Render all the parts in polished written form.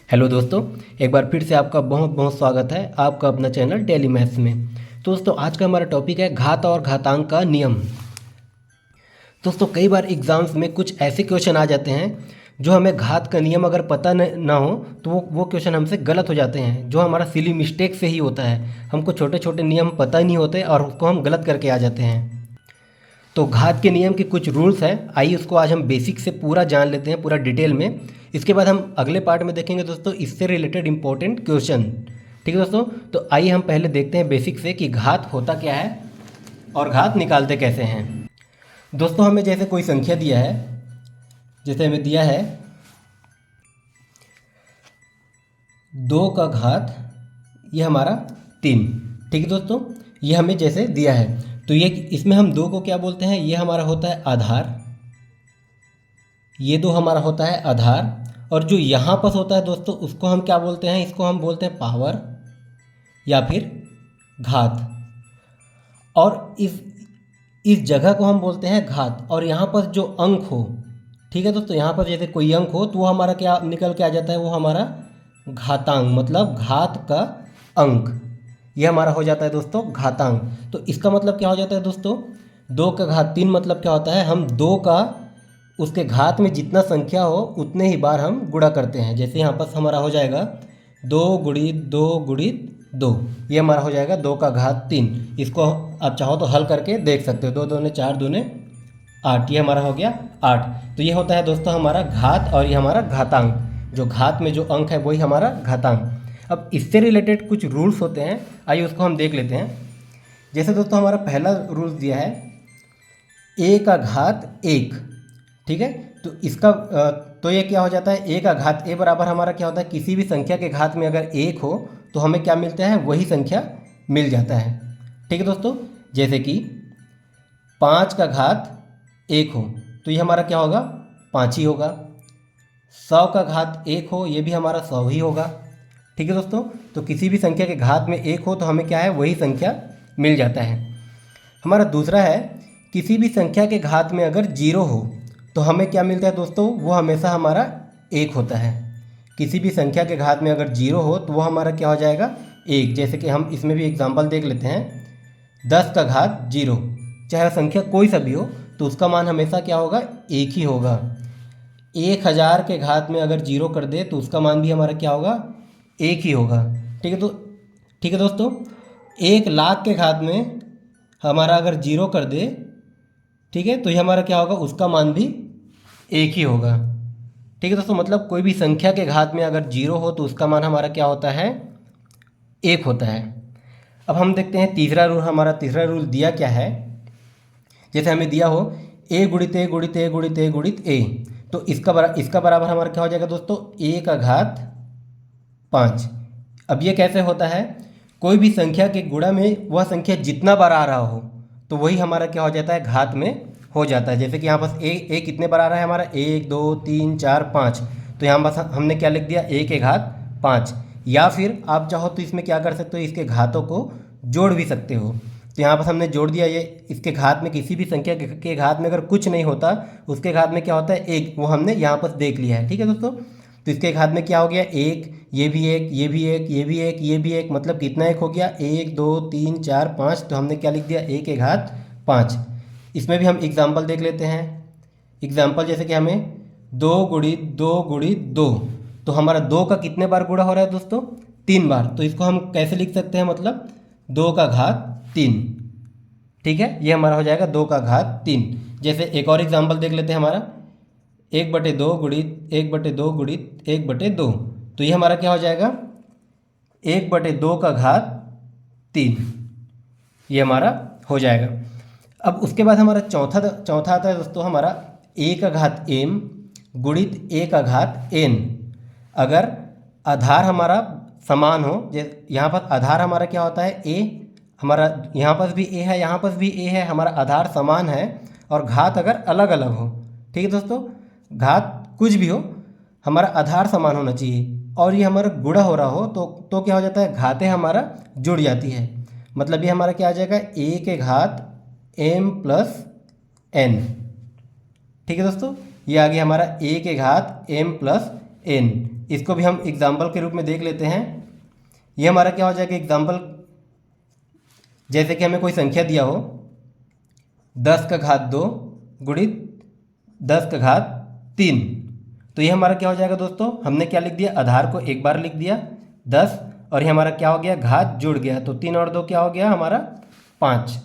Hello दोस्तों, एक बार फिर से आपका बहुत बहुत स्वागत है आपका अपना चैनल डेली मैथ्स में। तो दोस्तों, आज का हमारा टॉपिक है घात और घातांक का नियम। दोस्तों, कई बार एग्जाम्स में कुछ ऐसे क्वेश्चन आ जाते हैं जो हमें घात का नियम अगर पता ना हो तो वो क्वेश्चन हमसे गलत हो जाते हैं, जो हमारा सिली मिस्टेक से ही होता है। हमको छोटे छोटे नियम पता ही नहीं होते और उसको हम गलत करके आ जाते हैं। तो घात के नियम के कुछ रूल्स हैं, आइए उसको आज हम बेसिक से पूरा जान लेते हैं, पूरा डिटेल में। इसके बाद हम अगले पार्ट में देखेंगे दोस्तों इससे रिलेटेड इंपॉर्टेंट क्वेश्चन। ठीक है दोस्तों, तो आइए हम पहले देखते हैं बेसिक से कि घात होता क्या है और घात निकालते कैसे हैं। दोस्तों, हमें जैसे कोई संख्या दिया है, जैसे हमें दिया है 2 का घात, ये हमारा 3। ठीक है दोस्तों, ये हमें जैसे दिया है तो ये इसमें हम 2 को क्या बोलते हैं, ये हमारा होता है आधार, ये 2 हमारा होता है आधार। और जो यहाँ पर होता है दोस्तों उसको हम क्या बोलते हैं, इसको हम बोलते हैं पावर या फिर घात। और इस जगह को हम बोलते हैं घात। और यहाँ पर जो अंक हो, ठीक है दोस्तों, यहाँ पर जैसे कोई अंक हो तो वो हमारा क्या निकल के आ जाता है, वो हमारा घातांक, मतलब घात का अंक, ये हमारा हो जाता है दोस्तों घातांक। तो इसका मतलब क्या हो जाता है दोस्तों, 2 का घात 3 मतलब क्या होता है, हम 2 का उसके घात में जितना संख्या हो उतने ही बार हम गुणा करते हैं। जैसे यहाँ पर हमारा हो जाएगा 2 गुणित 2 गुणित 2, ये हमारा हो जाएगा 2 का घात 3। इसको आप चाहो तो हल करके देख सकते हो, 2 दूने 4 दूने 8, ये हमारा हो गया 8। तो ये होता है दोस्तों हमारा घात और ये हमारा घातांक। जो घात में जो अंक है वही हमारा घातांक। अब इससे रिलेटेड कुछ रूल्स होते हैं, आइए उसको हम देख लेते हैं। जैसे दोस्तों हमारा पहला रूल्स दिया है a का घात 1। ठीक है, तो इसका तो ये क्या हो जाता है, a का घात a बराबर हमारा क्या होता है, किसी भी संख्या के घात में अगर 1 हो तो हमें क्या मिलता है, वही संख्या मिल जाता है। ठीक है दोस्तों, जैसे कि 5 का घात 1 हो तो ये हमारा क्या होगा, 5 ही होगा। 100 का घात 1 हो, ये भी हमारा 100 ही होगा। ठीक है दोस्तों, तो किसी भी संख्या के घात में 1 हो तो हमें क्या है, वही संख्या मिल जाता है। हमारा दूसरा है, किसी भी संख्या के घात में अगर 0 हो तो हमें क्या मिलता है दोस्तों, वो हमेशा हमारा 1 होता है। किसी भी संख्या के घात में अगर 0 हो तो वो हमारा क्या हो जाएगा, 1। जैसे कि हम इसमें भी एग्जांपल देख लेते हैं, 10 का घात 0, चाहे संख्या कोई सा भी हो तो उसका मान हमेशा क्या होगा, 1 ही होगा। 1000 के घात में अगर 0 कर दे तो उसका मान भी हमारा क्या होगा, 1 ही होगा। ठीक है, तो ठीक है दोस्तों, 1,00,000 के घात में हमारा अगर 0 कर दे, ठीक है, तो ये हमारा क्या होगा, उसका मान भी 1 ही होगा। ठीक है दोस्तों, मतलब कोई भी संख्या के घात में अगर 0 हो तो उसका मान हमारा क्या होता है, 1 होता है। अब हम देखते हैं तीसरा रूल, हमारा तीसरा रूल दिया क्या है। जैसे हमें दिया हो a गुणित a गुणित a गुणित a गुणित a, तो इसका बराबर हमारा क्या हो जाएगा दोस्तों, a का घात 5। अब ये कैसे होता है, कोई भी संख्या के गुणा में वह संख्या जितना बार आ रहा हो तो वही हमारा क्या हो जाता है, घात में हो जाता है। जैसे कि यहाँ पर a कितने बार आ रहा है हमारा, 1 2 3 4 5, तो यहाँ बस हमने क्या लिख दिया, a के घात 5। या फिर आप चाहो तो इसमें क्या कर सकते हो, इसके घातों को जोड़ भी सकते हो। तो यहाँ पर हमने जोड़ दिया, ये इसके घात में किसी भी संख्या के घात में अगर कुछ नहीं होता, उसके घात में क्या होता है, 1, वो हमने यहाँ पर देख लिया है। ठीक है दोस्तों, तो इसके घात में क्या हो गया, 1, ये भी 1, ये भी 1, ये भी 1, ये भी 1, मतलब कितना 1 हो गया, 1 2 3 4 5, तो हमने क्या लिख दिया, a के घात 5। इसमें भी हम एग्जाम्पल देख लेते हैं। एग्जाम्पल जैसे कि हमें 2 गुणित 2 गुणित 2, तो हमारा 2 का कितने बार गुणा हो रहा है दोस्तों, 3 बार। तो इसको हम कैसे लिख सकते हैं, मतलब 2 का घात 3। ठीक है, ये हमारा हो जाएगा 2 का घात 3। जैसे एक और एग्जाम्पल देख लेते हैं, हमारा 1/2 गुणित 1/2 गुणित 1/2, तो ये हमारा क्या हो जाएगा, 1/2 का घात 3, ये हमारा हो जाएगा। अब उसके बाद हमारा चौथा आता है दोस्तों हमारा a का घात m गुणित a का घात n। अगर आधार हमारा समान हो, जैसे यहाँ पर आधार हमारा क्या होता है, a, हमारा यहाँ पर भी a है, यहाँ पर भी a है, हमारा आधार समान है और घात अगर अलग अलग हो। ठीक है दोस्तों, घात कुछ भी हो, हमारा आधार समान होना चाहिए और ये हमारा गुणा हो रहा हो तो क्या हो जाता है, घातें हमारा जुड़ जाती है। मतलब ये हमारा क्या आ जाएगा, a के घात m प्लस n। ठीक है दोस्तों, ये आ गया हमारा a के घात m प्लस n। इसको भी हम एग्जाम्पल के रूप में देख लेते हैं। ये हमारा क्या हो जाएगा एग्जाम्पल, जैसे कि हमें कोई संख्या दिया हो 10 का घात 2 गुणित 10 का घात 3, तो ये हमारा क्या हो जाएगा दोस्तों, हमने क्या लिख दिया, आधार को एक बार लिख दिया 10, और ये हमारा क्या हो गया, घात जुड़ गया, तो 3 और 2 क्या हो गया हमारा 5।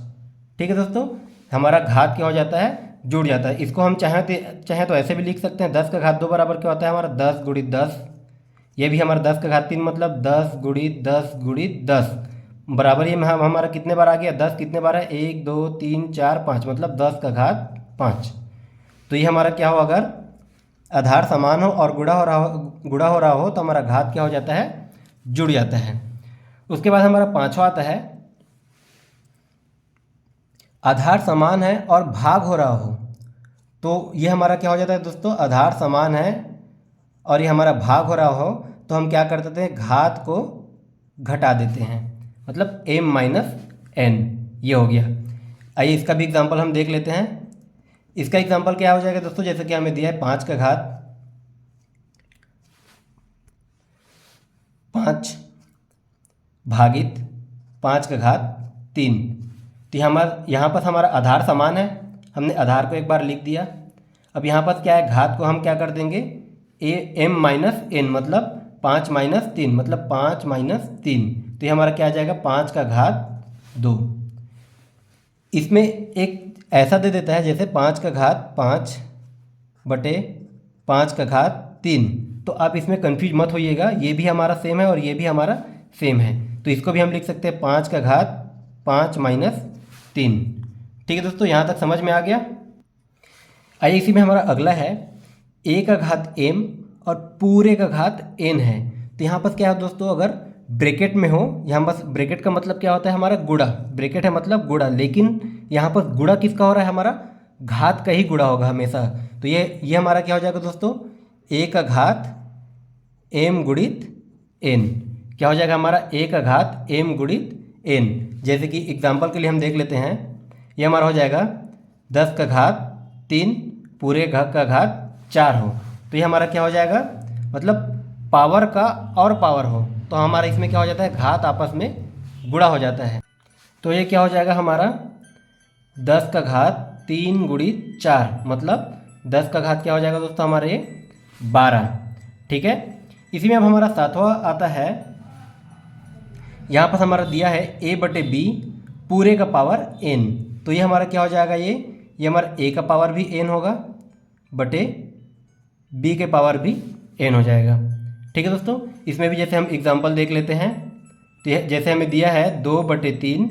ठीक है दोस्तों, हमारा घात क्या हो जाता है, जुड़ जाता है। इसको हम चाहें तो ऐसे भी लिख सकते हैं, 10 का घात 2 बराबर क्या होता है हमारा 10 गुणित 10, ये भी हमारा 10 का घात 3 मतलब 10 गुणित 10 गुणित 10 बराबर ये हमारा कितने बार आ गया, 10 कितने बार है, 1 2 3 4 5 मतलब 10 का घात 5। तो ये हमारा क्या हो, अगर आधार समान हो और गुणा हो रहा हो तो हमारा घात क्या हो जाता है, जुड़ जाता है। उसके बाद हमारा पांचवा आता है, आधार समान है और भाग हो रहा हो, तो ये हमारा क्या हो जाता है दोस्तों, आधार समान है और ये हमारा भाग हो रहा हो तो हम क्या कर देते हैं, घात को घटा देते हैं, मतलब m माइनस n, ये हो गया। आइए इसका भी एग्जांपल हम देख लेते हैं। इसका एग्जांपल क्या हो जाएगा दोस्तों, जैसे कि हमें दिया है 5 का घात 5 भागित 5 का घात 3, तो यहाँ पर हमारा आधार समान है, हमने आधार को एक बार लिख दिया। अब यहाँ पर क्या है, घात को हम क्या कर देंगे, m माइनस n मतलब 5 माइनस 3 मतलब 5 माइनस 3, तो ये हमारा क्या आ जाएगा 5 का घात 2। इसमें एक ऐसा दे देता है जैसे 5 का घात 5 बटे 5 का घात 3, तो आप इसमें कन्फ्यूज मत होइएगा, ये भी हमारा सेम है और ये भी हमारा सेम है, तो इसको भी हम लिख सकते हैं 5 का घात 5 माइनस 3। ठीक है दोस्तों, यहाँ तक समझ में आ गया। आइए इसी में हमारा अगला है a का घात m और पूरे का घात n है, तो यहाँ पर क्या है दोस्तों, अगर ब्रैकेट में हो, यहाँ बस ब्रैकेट का मतलब क्या होता है हमारा गुणा, ब्रैकेट है मतलब गुणा, लेकिन यहाँ पर गुणा किसका हो रहा है, हमारा घात का ही गुणा होगा हमेशा, तो ये हमारा क्या हो जाएगा दोस्तों, a का घात m गुणित n, क्या हो जाएगा हमारा a का घात m गुणित n। जैसे कि एग्जाम्पल के लिए हम देख लेते हैं, ये हमारा हो जाएगा 10 का घात 3 पूरे का घात 4 हो, तो ये हमारा क्या हो जाएगा, मतलब पावर का और पावर हो तो हमारा इसमें क्या हो जाता है, घात आपस में गुणा हो जाता है, तो ये क्या हो जाएगा हमारा 10 का घात 3 गुणित 4 मतलब 10 का घात क्या हो जाएगा दोस्तों हमारे 12। ठीक है, इसी में अब हमारा सातवां आता है, यहाँ पर हमारा दिया है a बटे b पूरे का पावर n, तो ये हमारा क्या हो जाएगा, ये हमारा a का पावर भी n होगा बटे b के पावर भी n हो जाएगा। ठीक है दोस्तों, इसमें भी जैसे हम एग्जांपल देख लेते हैं, तो जैसे हमें दिया है 2 बटे 3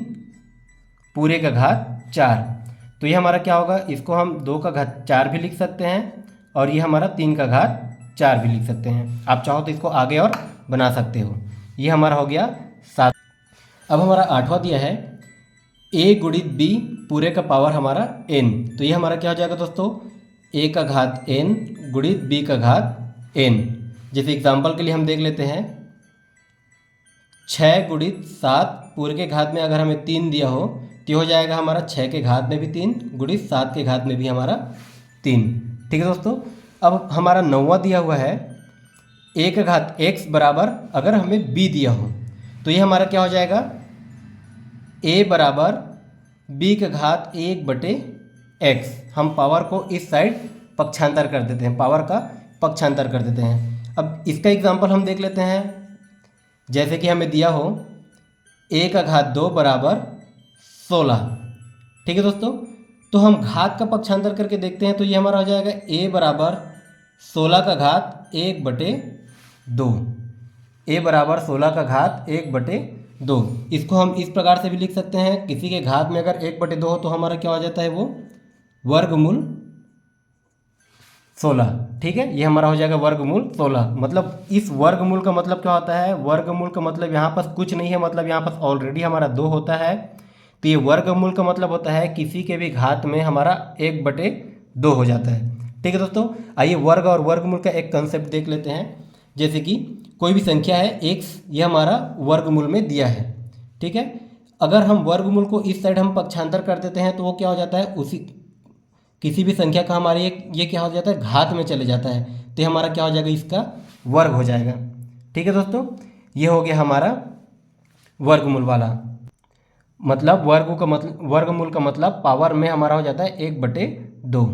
पूरे का घात 4, तो ये हमारा क्या होगा, इसको हम 2 का घात 4 भी लिख सकते हैं और ये हमारा 3 का घात 4 भी लिख सकते हैं, आप चाहो तो इसको आगे और बना सकते हो। ये हमारा हो गया 7। अब हमारा 8वां दिया है a गुणित b पूरे का पावर हमारा n, तो ये हमारा क्या हो जाएगा दोस्तों, a का घात n गुणित b का घात n। जैसे एग्जांपल के लिए हम देख लेते हैं, 6 गुणित 7 पूरे के घात में अगर हमें 3 दिया हो तो हो जाएगा हमारा 6 के घात में भी 3 गुणित 7 के घात में भी हमारा 3। ठीक है दोस्तों, अब हमारा 9वां दिया हुआ है a का घात x बराबर अगर हमें b दिया हो, तो ये हमारा क्या हो जाएगा, a बराबर b का घात 1 बटे x, हम पावर को इस साइड पक्षांतर कर देते हैं, पावर का पक्षांतर कर देते हैं। अब इसका एग्जांपल हम देख लेते हैं, जैसे कि हमें दिया हो a का घात 2 बराबर 16। ठीक है दोस्तों, तो हम घात का पक्षांतर करके देखते हैं, तो ये हमारा हो जाएगा a बराबर 16 का घात 1 बटे 2, a बराबर 16 का घात 1 बटे 2। इसको हम इस प्रकार से भी लिख सकते हैं, किसी के घात में अगर 1 बटे 2 हो तो हमारा क्या हो जाता है, वो वर्गमूल 16। ठीक है, ये हमारा हो जाएगा वर्गमूल 16। मतलब इस वर्गमूल का मतलब क्या होता है, वर्गमूल का मतलब यहाँ पर कुछ नहीं है, मतलब यहाँ पर ऑलरेडी हमारा 2 होता है, तो ये वर्गमूल का मतलब होता है किसी के भी घात में हमारा 1 बटे 2 हो जाता है। ठीक है दोस्तों, आइए वर्ग और वर्गमूल का एक कंसेप्ट देख लेते हैं। जैसे कि कोई भी संख्या है x, ये हमारा वर्गमूल में दिया है। ठीक है, अगर हम वर्गमूल को इस साइड हम पक्षांतर कर देते हैं तो वो क्या हो जाता है, उसी किसी भी संख्या का हमारे ये क्या हो जाता है, घात में चले जाता है, तो हमारा क्या हो जाएगा, इसका वर्ग हो जाएगा। ठीक है दोस्तों, ये हो गया हमारा वर्गमूल वाला, मतलब वर्गमूल का मतलब पावर में हमारा हो जाता है 1/2।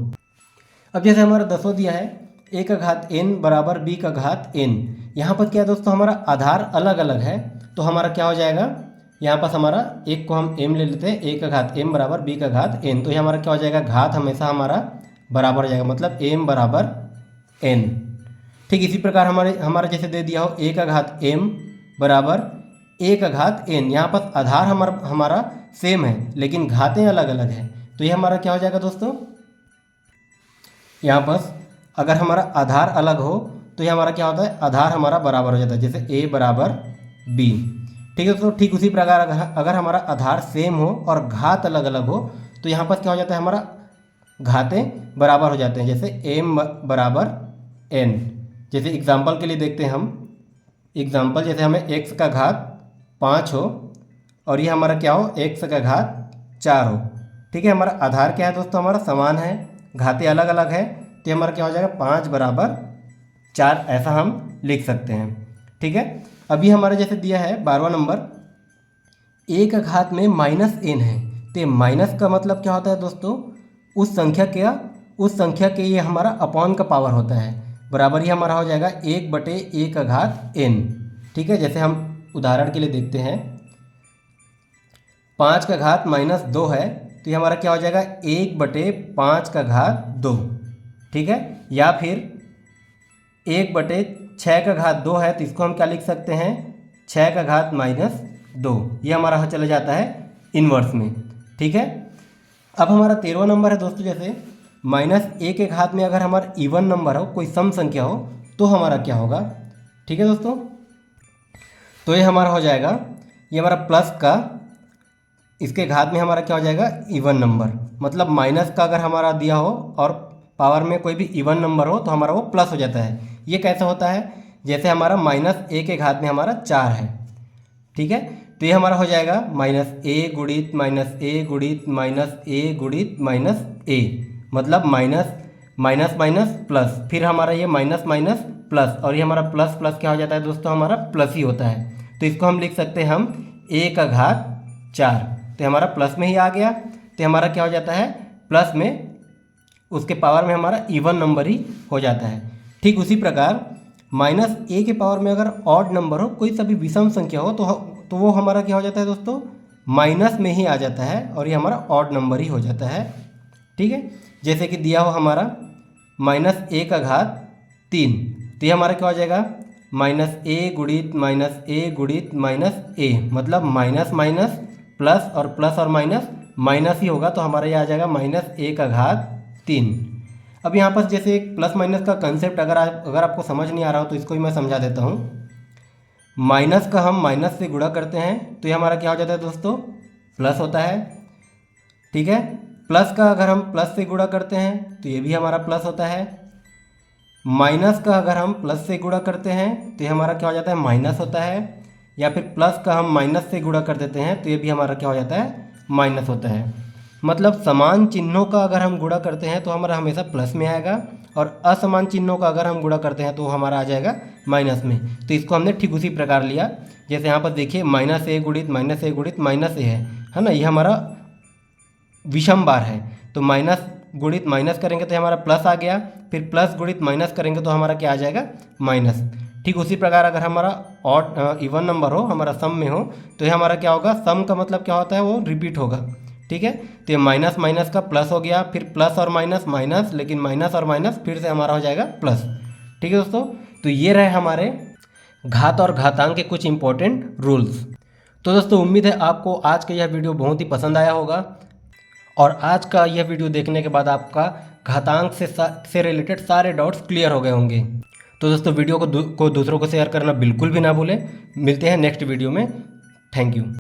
अब जैसे हमारा 10 दिया है, a का घात n बराबर b का घात n। यहाँ पर क्या है दोस्तों, हमारा आधार अलग अलग है, तो हमारा क्या हो जाएगा, यहाँ पास हमारा एक को हम m ले लेते हैं, a का घात m बराबर b का घात n, तो ये हमारा क्या हो जाएगा, घात हमेशा हमारा बराबर हो जाएगा, मतलब m बराबर n। ठीक इसी प्रकार हमारा जैसे दे दिया हो a का घात m बराबर a का घात n, यहाँ पर आधार हमारा सेम है लेकिन घातें अलग अलग हैं, तो ये हमारा क्या हो जाएगा दोस्तों, यहाँ पर अगर हमारा आधार अलग हो तो ये हमारा क्या होता है, आधार हमारा बराबर हो जाता है, जैसे a बराबर b। ठीक है दोस्तों, ठीक उसी प्रकार अगर हमारा आधार सेम हो और घात अलग अलग हो तो यहाँ पर क्या हो जाता है, हमारा घातें बराबर हो जाते हैं, जैसे m बराबर n। जैसे एग्जाम्पल के लिए देखते हैं हम, एग्जाम्पल जैसे हमें x का घात 5 हो और ये हमारा क्या हो, x का घात 4 हो। ठीक है, हमारा आधार क्या है दोस्तों, हमारा समान है, घातें अलग अलग है, तो हमारा क्या हो जाएगा, 5 बराबर 4, ऐसा हम लिख सकते हैं। ठीक है, अभी हमारा जैसे दिया है 12वां नंबर, a का घात में -n है, तो माइनस का मतलब क्या होता है दोस्तों, उस संख्या के ये हमारा अपॉन का पावर होता है, बराबर ही हमारा हो जाएगा 1/a का घात n। ठीक है, जैसे हम उदाहरण के लिए देखते हैं, 5 का घात -2 है, तो ये हमारा क्या हो जाएगा, 1/5 का घात 2। ठीक है, या फिर 1/6 का घात 2 है, तो इसको हम क्या लिख सकते हैं, 6 का घात -2, ये हमारा चला जाता है इन्वर्स में। ठीक है, अब हमारा 13वां नंबर है दोस्तों, जैसे -a के घात में अगर हमारा इवन नंबर हो, कोई सम संख्या हो, तो हमारा क्या होगा। ठीक है दोस्तों, तो ये हमारा हो जाएगा, ये हमारा प्लस का, इसके घात में हमारा क्या हो जाएगा, इवन नंबर, मतलब माइनस का अगर हमारा दिया हो और पावर में कोई भी इवन नंबर हो तो हमारा वो प्लस हो जाता है। ये कैसे होता है, जैसे हमारा -a के घात में हमारा 4 है। ठीक है, तो ये हमारा हो जाएगा -a गुणित -a गुणित -a गुणित -a, मतलब माइनस माइनस प्लस, फिर हमारा ये माइनस माइनस प्लस, और ये हमारा प्लस प्लस क्या हो जाता है दोस्तों, हमारा प्लस ही होता है, तो इसको हम लिख सकते हैं हम a का घात 4, तो हमारा प्लस में ही आ गया, तो हमारा क्या हो जाता है, प्लस में उसके पावर में हमारा इवन नंबर ही हो जाता है। ठीक उसी प्रकार -a के पावर में अगर ऑड नंबर हो, कोई सा भी विषम संख्या हो, तो वो हमारा क्या हो जाता है दोस्तों, माइनस में ही आ जाता है, और ये हमारा ऑड नंबर ही हो जाता है। ठीक है, जैसे कि दिया हो हमारा -a का घात 3, तो ये हमारा क्या हो जाएगा, -a गुणित -a गुणित -a, मतलब माइनस माइनस प्लस, और प्लस और माइनस माइनस ही होगा, तो हमारा ये आ जाएगा -a का घात 3। अब यहाँ पर जैसे एक प्लस माइनस का कंसेप्ट अगर आपको समझ नहीं आ रहा हो, तो इसको भी मैं समझा देता हूँ। माइनस का हम माइनस से गुणा करते हैं, तो ये हमारा क्या हो जाता है दोस्तों, प्लस होता है। ठीक है, प्लस का अगर हम प्लस से गुणा करते हैं तो ये भी हमारा प्लस होता है। माइनस का अगर हम प्लस से गुणा करते हैं तो ये हमारा क्या हो जाता है, माइनस होता है। या फिर प्लस का हम माइनस से गुणा कर देते हैं तो ये भी हमारा क्या हो जाता है, माइनस होता है। मतलब समान चिन्हों का अगर हम गुणा करते हैं तो हमारा हमेशा प्लस में आएगा, और असमान चिन्हों का अगर हम गुणा करते हैं तो हमारा आ जाएगा माइनस में। तो इसको हमने ठीक उसी प्रकार लिया, जैसे यहाँ पर देखिए -a गुणित -a गुणित -a है ना, ये हमारा विषम बार है, तो माइनस गुणित माइनस करेंगे तो हमारा प्लस आ गया, फिर प्लस गुणित माइनस करेंगे तो हमारा क्या आ जाएगा, माइनस। ठीक उसी प्रकार अगर हमारा ऑड इवन नंबर हो, हमारा सम में हो, तो ये हमारा क्या होगा, सम का मतलब क्या होता है, वो रिपीट होगा। ठीक है, तो ये माइनस माइनस का प्लस हो गया, फिर प्लस और माइनस माइनस, लेकिन माइनस और माइनस फिर से हमारा हो जाएगा प्लस। ठीक है दोस्तों, तो ये रहे हमारे घात और घातांक के कुछ इंपॉर्टेंट रूल्स। तो दोस्तों उम्मीद है आपको आज का यह वीडियो बहुत ही पसंद आया होगा, और आज का यह वीडियो देखने के बाद आपका घातांक से रिलेटेड सारे डाउट्स क्लियर हो गए होंगे। तो दोस्तों वीडियो को दूसरों को शेयर करना बिल्कुल भी ना भूलें। मिलते हैं नेक्स्ट वीडियो में। Thank you.